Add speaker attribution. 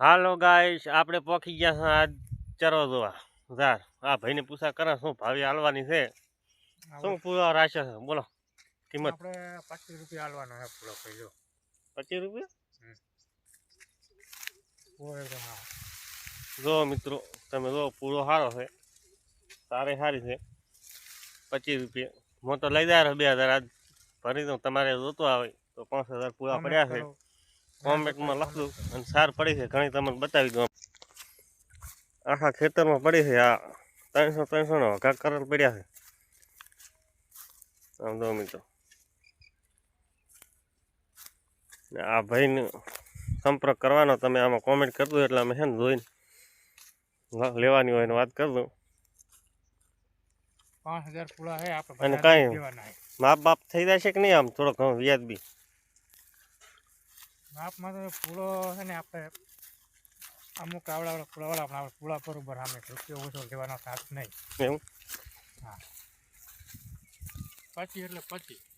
Speaker 1: હાલો guys, આપણે પોખી ગયા છે આજ ચરવા જોવા. યાર આ ભાઈને પૂછા કરે શું ભાવી હાલવાની છે, શું પૂરો રાશે છે બોલો કિંમત.
Speaker 2: આપણે 25 રૂપિયા હાલવાનો છે પૂરો પહેલો.
Speaker 1: 25 રૂપિયા?
Speaker 2: પૂરો એકદમ
Speaker 1: જો મિત્રો તમે જો પૂરો સારો છે, સારી સારી છે. 25 રૂપિયા હું તો લઈ જાય 2000 આજ ભરી દઉં. તમારે જોતો આવે તો 5000 પૂરા પડ્યા છે. કોમેન્ટમાં લખજો અને સાર પડી છે ઘણી તમને બતાવી દઉં. આખા ખેતરમાં પડી છે આ 300 નો ઘા કરેલ પડ્યા છે. આમ દો મિત્રો, આ ભાઈને સંપર્ક કરવાનો તમે આમાં કોમેન્ટ કરજો એટલે અમે છે ને જોઈને લેવાની હોય ને વાત કરી દઉં.
Speaker 2: 5000 પૂરા છે આપણે
Speaker 1: અને કાંઈ માપ બાપ થઈ જાય છે કે નહીં, આમ થોડો ઘણો વ્યાજબી
Speaker 2: માપમાં તો પૂરો છે ને આપણે અમુક આવડા પૂળાવાળા આપણે પૂળા બરોબર સામે રૂપિયો ઓછો લેવાનો સાથ નહીં
Speaker 1: એવું.
Speaker 2: હા 25 એટલે 25.